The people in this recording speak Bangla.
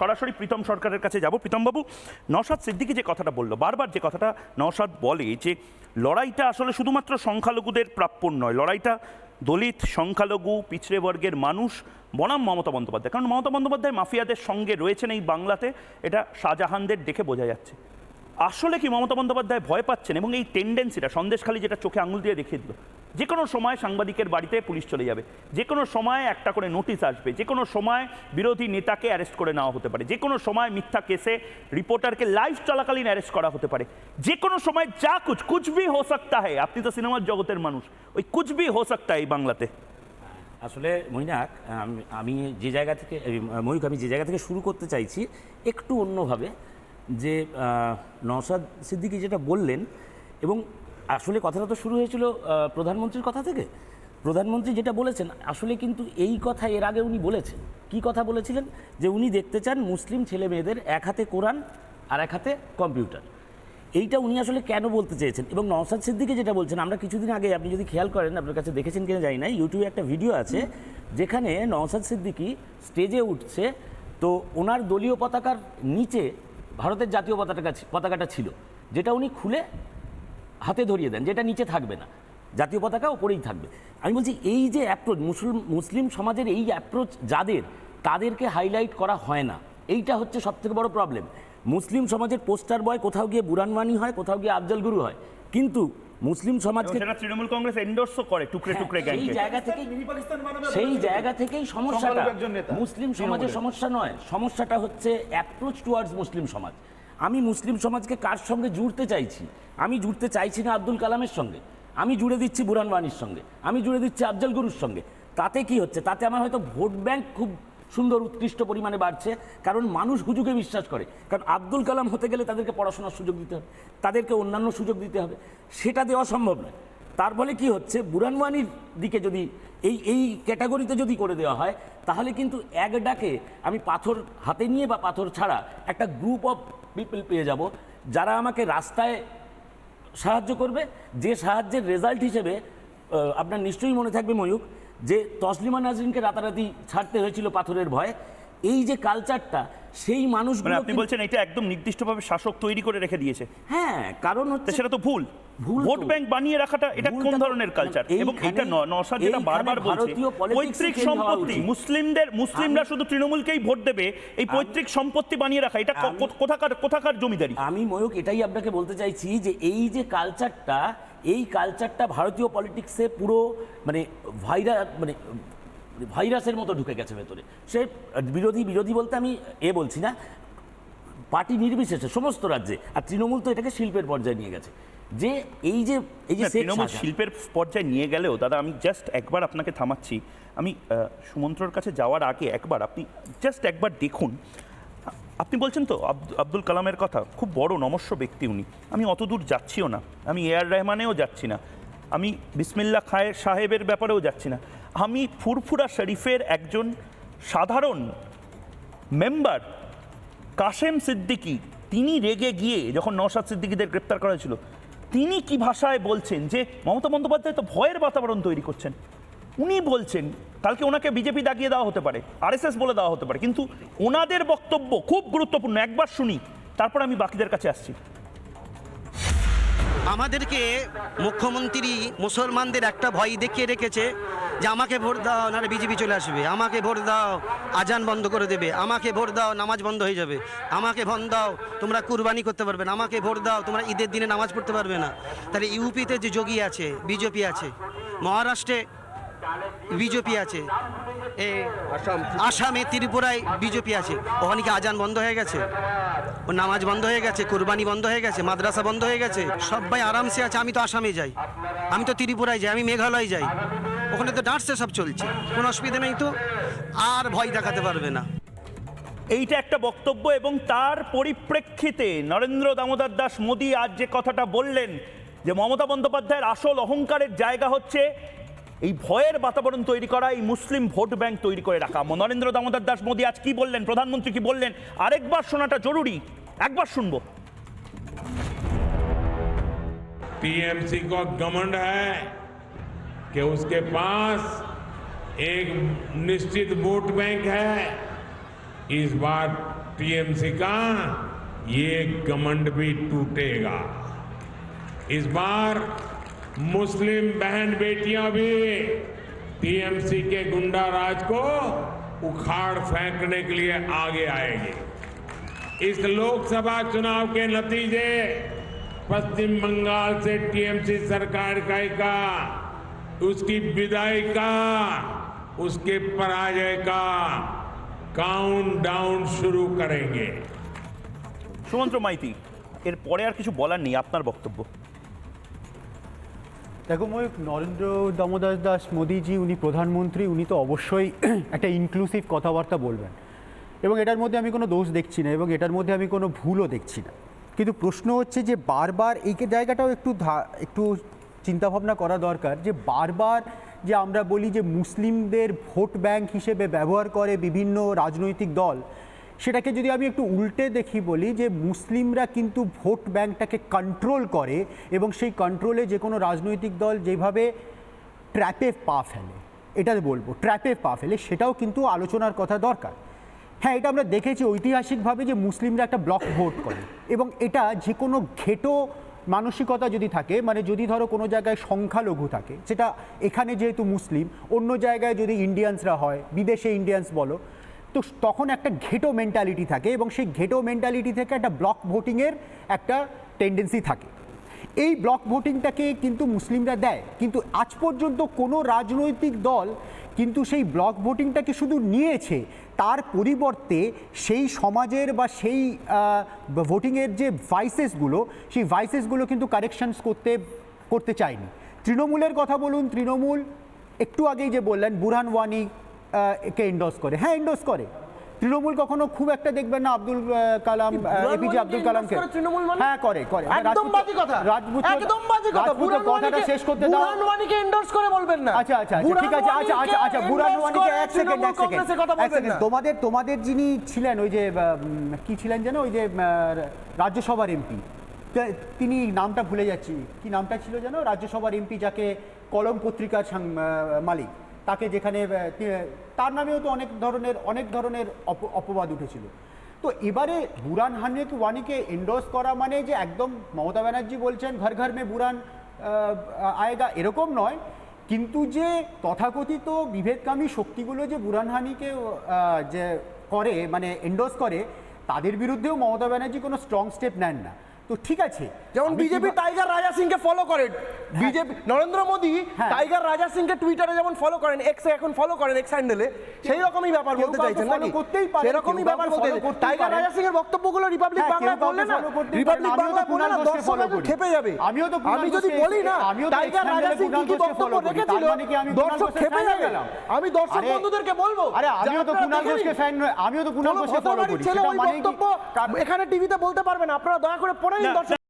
সরাসরি প্রীতম সরকারের কাছে যাব। প্রীতমবাবু, নওশাদ সিদ্দিকী যে কথাটা বললো, বারবার যে কথাটা নওশাদ বলে যে লড়াইটা আসলে শুধুমাত্র সংখ্যালঘুদের প্রাপ্য নয়, লড়াইটা দলিত, সংখ্যালঘু, পিছড়ে বর্গের মানুষ বনাম মমতা বন্দ্যোপাধ্যায়। কারণ মমতা বন্দ্যোপাধ্যায় মাফিয়াদের সঙ্গে রয়েছেন এই বাংলাতে, এটা শাহজাহানদের দেখে বোঝা যাচ্ছে। আসলে কি মমতা বন্দ্যোপাধ্যায় ভয় পাচ্ছেন? এবং এই টেন্ডেন্সিটা সন্দেশখালী যেটা চোখে আঙুল দিয়ে দেখিয়ে দিল, যে কোনো সময় সাংবাদিকের বাড়িতে পুলিশ চলে যাবে, যে কোনো সময় একটা করে নোটিশ আসবে, যে কোনো সময় বিরোধী নেতাকে অ্যারেস্ট করে নেওয়া হতে পারে, যে কোনো সময় মিথ্যা কেসে রিপোর্টারকে লাইভ চলাকালীন অ্যারেস্ট করা হতে পারে, যে কোনো সময় যা কুছ ভি হো সকতা হ্যায়। আপনি তো সিনেমার জগতের মানুষ, ওই কুছ ভি হো সকতা এই বাংলাতে। আসলে মৈনাক, আমি যে জায়গা থেকে ময়ূক আমি যে জায়গা থেকে শুরু করতে চাইছি একটু অন্যভাবে, যে নওশাদ সিদ্দিকী যেটা বললেন, এবং আসলে কথাটা তো শুরু হয়েছিল প্রধানমন্ত্রীর কথা থেকে। প্রধানমন্ত্রী যেটা বলেছেন আসলে কিন্তু এই কথা এর আগে উনি বলেছেন। কি কথা বলেছিলেন? যে উনি দেখতে চান মুসলিম ছেলে মেয়েদের এক হাতে কোরআন আর এক হাতে কম্পিউটার। এইটা উনি আসলে কেন বলতে চেয়েছেন? এবং নওশাদ সিদ্দিকী যেটা বলছেন, আমরা কিছুদিন আগে, আপনি যদি খেয়াল করেন, আপনার কাছে দেখেছেন কিনা জানি না, ইউটিউবে একটা ভিডিও আছে যেখানে নওশাদ সিদ্দিকী স্টেজে উঠছে, তো ওনার দলীয় পতাকার নিচে ভারতের জাতীয় পতাকাটা ছিল, যেটা উনি খুলে হাতে ধরিয়ে দেন, যেটা নিচে থাকবে না, জাতীয় পতাকা ওপরেই থাকবে। আমি বলছি এই যে অ্যাপ্রোচ মুসলিম সমাজের, এই অ্যাপ্রোচ তাদেরকে হাইলাইট করা হয় না, এইটা হচ্ছে সবথেকে বড় প্রবলেম। মুসলিম সমাজের পোস্টার বয় কোথাও গিয়ে বুরহান ওয়ানি হয়, কোথাও গিয়ে আফজল গুরু হয়, কিন্তু মুসলিম সমাজকে তৃণমূল কংগ্রেস এন্ডোর্সও করে টুকরে টুকরে গ্যাংকে। সেই জায়গা থেকেই সমস্যাটা মুসলিম সমাজের সমস্যা নয়, সমস্যাটা হচ্ছে অ্যাপ্রোচ টুয়ার্ডস মুসলিম সমাজ। আমি মুসলিম সমাজকে কার সঙ্গে জুড়তে চাইছি? আমি জুড়তে চাইছি না আব্দুল কালামের সঙ্গে, আমি জুড়ে দিচ্ছি বুরহান ওয়ানির সঙ্গে, আমি জুড়ে দিচ্ছি আফজল গুরুর সঙ্গে। তাতে কি হচ্ছে? তাতে আমার হয়তো ভোট ব্যাংক খুব সুন্দর উৎকৃষ্ট পরিমাণে বাড়ছে, কারণ মানুষ হুজুগে বিশ্বাস করে। কারণ আব্দুল কালাম হতে গেলে তাদেরকে পড়াশোনার সুযোগ দিতে হবে, তাদেরকে অন্যান্য সুযোগ দিতে হবে, সেটা দেওয়া সম্ভব নয়। তার ফলে কি হচ্ছে? বুরহান ওয়ানির দিকে যদি এই ক্যাটাগরিতে যদি করে দেওয়া হয়, তাহলে কিন্তু এক ডাকে আমি পাথর হাতে নিয়ে বা পাথর ছাড়া একটা গ্রুপ অফ পিপল পেয়ে যাব, যারা আমাকে রাস্তায় সাহায্য করবে, যে সাহায্যের রেজাল্ট হিসেবে আপনার নিশ্চয়ই মনে থাকবে ময়ূক, যে তসলিমা নাজরিনকে রাতারাতি ছাড়তে হয়েছিল পাথরের ভয়। এই যে কালচারটা, সেই মানুষগুলো, আপনি বলছেন এটা একদম নির্দিষ্টভাবে শাসক তৈরি করে রেখে দিয়েছে। হ্যাঁ, কারণ হচ্ছে সেটা তো ভুল। ভোট ব্যাংক বানিয়ে রাখাটা এটা কোন ধরনের কালচার? এবং এটা নওশাদ যেটা বারবার বলছে, পৈতৃক সম্পত্তি, মুসলিমরা শুধু তৃণমূলকেই ভোট দেবে, এই পৈতৃক সম্পত্তি বানিয়ে রাখা, এটা কোথাকার জমিদারি? আমি ময়ূক এটাই আপনাকে বলতে চাইছি, যে এই যে কালচারটা, এই কালচারটা ভারতীয় পলিটিক্সে পুরো ভাইরাসের মতো ঢুকে গেছে ভেতরে। সে বিরোধী বলতে আমি বলছি না, পার্টি নির্বিশেষে সমস্ত রাজ্যে। আর তৃণমূল তো এটাকে শিল্পের পর্যায়ে নিয়ে গেছে। যে তৃণমূল শিল্পের পর্যায়ে নিয়ে গেলেও দাদা, আমি জাস্ট একবার আপনাকে থামাচ্ছি, আমি সুমন্ত্রর কাছে যাওয়ার আগে আপনি জাস্ট একবার দেখুন। আপনি বলছেন তো আব্দুল কালামের কথা, খুব বড় নমস্য ব্যক্তি উনি। আমি অত দূর যাচ্ছিও না, আমি এআর রহমানেও যাচ্ছি না, আমি বিসমিল্লাহ খায়ের সাহেবের ব্যাপারেও যাচ্ছি না, আমি ফুরফুরা শরীফের একজন সাধারণ মেম্বার কাশেম সিদ্দিকী, তিনি রেগে গিয়ে যখন নওশাদ সিদ্দিকীদের গ্রেপ্তার করা হয়েছিল, তিনি কি ভাষায় বলছেন যে মমতা বন্দ্যোপাধ্যায় তো ভয়ের বাতাবরণ তৈরি করছেন। উনি বলছেন কালকে ওনাকে বিজেপি দাগিয়ে দেওয়া হতে পারে, আরএসএস বলে দেওয়া হতে পারে, কিন্তু ওনাদের বক্তব্য খুব গুরুত্বপূর্ণ। একবার শুনি, তারপর আমি বাকিদের কাছে আসছি। আমাদেরকে মুখ্যমন্ত্রী মুসলমানদের একটা ভয় দেখিয়ে রেখেছে যে আমাকে ভোট দাও নাহলে বিজেপি চলে আসবে, আমাকে ভোট দাও আজান বন্ধ করে দেবে, আমাকে ভোট দাও নামাজ বন্ধ হয়ে যাবে, আমাকে ভোট দাও তোমরা কুরবানি করতে পারবে না, আমাকে ভোট দাও তোমরা ঈদের দিনে নামাজ পড়তে পারবে না। তাহলে ইউপিতে যে যোগী আছে, বিজেপি আছে, মহারাষ্ট্রে বিজেপি আছে, আসামে ত্রিপুরায় বিজেপি আছে, ওখানে কি আজান বন্ধ হয়ে গেছে? ও নামাজ বন্ধ হয়ে গেছে, কোরবানি বন্ধ হয়ে গেছে, মাদ্রাসা বন্ধ হয়ে গেছে, সবাই আরামসে আছে। আমি তো আসামে যাই, আমি তো ত্রিপুরায় যাই, আমি মেঘালয় যাই, ওখানে তো ডান্সে সব চলছে, কোনো অসুবিধা নেই, তো আর ভয় দেখাতে পারবে না। এইটা একটা বক্তব্য, এবং তার পরিপ্রেক্ষিতে নরেন্দ্র দামোদর দাস মোদী আজ যে কথাটা বললেন, যে মমতা বন্দ্যোপাধ্যায়ের আসল অহংকারের জায়গা হচ্ছে এই ভয়ের বাতাবরণ তৈরি করা, এই মুসলিম ভোট ব্যাংক তৈরি করে রাখা। নরেন্দ্র দামোদর দাস মোদী আজ কি বললেন, প্রধানমন্ত্রী কি বললেন, আরেকবার শোনাটা জরুরি, একবার শুনবো। टीएमसी को घमंड है कि उसके पास एक निश्चित वोट बैंक है। इस बार टीएमसी का ये घमंड भी टूटेगा। इस बार मुस्लिम बहन बेटियां भी टीएमसी के गुंडा राज को उखाड़ फेंकने के लिए आगे आएगी। इस लोकसभा चुनाव के नतीजे पश्चिम बंगाल से टीएमसी सरकार का उसकी विदाई का, उसके पराजय का काउंटडाउन शुरू करेंगे। সুমন্ত্র মাইতি, এর পরে আর কিছু বলার নেই, আপনার বক্তব্য। দেখো ময়ূক, নরেন্দ্র দামোদর দাস মোদিজি উনি প্রধানমন্ত্রী, উনি তো অবশ্যই একটা ইনক্লুসিভ কথাবার্তা বলবেন এবং এটার মধ্যে আমি কোনো দোষ দেখছি না এবং এটার মধ্যে আমি কোনো ভুলও দেখছি না। কিন্তু প্রশ্ন হচ্ছে যে বারবার এই জায়গাটাও একটু চিন্তাভাবনা করা দরকার যে বারবার যে আমরা বলি যে মুসলিমদের ভোট ব্যাংক হিসেবে ব্যবহার করে বিভিন্ন রাজনৈতিক দল, সেটাকে যদি আমি একটু উল্টে দেখি বলি যে মুসলিমরা কিন্তু ভোট ব্যাংকটাকে কন্ট্রোল করে এবং সেই কন্ট্রোলে যে কোনো রাজনৈতিক দল যেভাবে ট্র্যাপে পা ফেলে, এটা বলবো ট্র্যাপে পা ফেলে, সেটাও কিন্তু আলোচনার কথা দরকার। হ্যাঁ, এটা আমরা দেখেছি ঐতিহাসিকভাবে যে মুসলিমরা একটা ব্লক ভোট করে এবং এটা যে কোনো ঘেটো মানসিকতা যদি থাকে, মানে যদি ধরো কোনো জায়গায় সংখ্যালঘু থাকে, সেটা এখানে যেহেতু মুসলিম, অন্য জায়গায় যদি ইন্ডিয়ানসরা হয়, বিদেশে ইন্ডিয়ানস বলো, তো তখন একটা ঘেটো মেন্টালিটি থাকে এবং সেই ঘেটো মেন্টালিটি থেকে একটা ব্লক ভোটিংয়ের একটা টেন্ডেন্সি থাকে। এই ব্লক ভোটিংটাকে কিন্তু মুসলিমরা দেয়, কিন্তু আজ পর্যন্ত কোনো রাজনৈতিক দল কিন্তু সেই ব্লক ভোটিংটাকে শুধু নিয়েছে, তার পরিবর্তে সেই সমাজের বা সেই ভোটিংয়ের যে ভাইসেসগুলো, সেই ভাইসেসগুলো কিন্তু কারেকশনস করতে চায়নি। তৃণমূলের কথা বলুন, তৃণমূল একটু আগেই যে বললেন বুরহান ওয়ানি কে এন্ডোর্স করে, হ্যাঁ এন্ডোর্স করে। তৃণমূল কখনো খুব একটা দেখবেন না আব্দুল কালাম, এপিজে আব্দুল কালামকে, হ্যাঁ করে একদম বাজে কথা, একদম বাজে কথা। কথাটা শেষ করতে দাও। বুরহান ওয়ানিকে এন্ডোর্স করে বলবেন না। আচ্ছা ঠিক আছে, আচ্ছা বুরহান ওয়ানিকে এক সেকেন্ড, তোমাদের যিনি ছিলেন ওই যে কি ছিলেন যেন, ওই যে রাজ্যসভার এমপি, তিনি নামটা ভুলে যাচ্ছি, কি নামটা ছিল যেন, রাজ্যসভার এমপি যাকে কলম পত্রিকার মালিক, তাকে যেখানে তার নামেও তো অনেক ধরনের অপবাদ উঠেছিল। তো এবারে বুরহান ওয়ানিকে এন্ডোর্স করা মানে যে একদম মমতা ব্যানার্জি বলছেন ঘর ঘর মে বুরহান আয়েগা, এরকম নয়, কিন্তু যে তথাকথিত বিভেদকামী শক্তিগুলো যে বুরহান ওয়ানিকে যে করে, মানে এন্ডোর্স করে, তাদের বিরুদ্ধেও মমতা ব্যানার্জি কোনো স্ট্রং স্টেপ নেন না। তো ঠিক আছে, যেমন বিজেপি টাইগার রাজা সিংকে ফলো করে, বিজেপি নরেন্দ্র মোদী টাইগার রাজা সিংকে টুইটারে যেমন ফলো করেন, এক্সে এখন ফলো করেন, এক্স হ্যান্ডেলে, সেই রকমই ব্যাপার বলতে চাইছেন নাকি? সেরকমই ব্যাপার বলতে, টাইগার রাজা সিং এর বক্তব্যগুলো রিপাবলিক বাংলায় বললে না, রিপাবলিক বাংলায় বললে না, দর্শক খেপে যাবে। আমি যদি বলি না টাইগার রাজা সিং কি বক্তব্য রেখেছিল, দর্শক খেপে যাবে। আমি দর্শক বন্ধুদেরকে বলবো, আরে আমিও তো কুণাল ঘোষকে ফ্যান, আমিও তো কুণাল ঘোষকে ফলো করি, সেটা মানে বক্তব্য এখানে টিভিতে বলতে পারবেন, আপনারা দয়া করে পড়ে নিন দর্শক।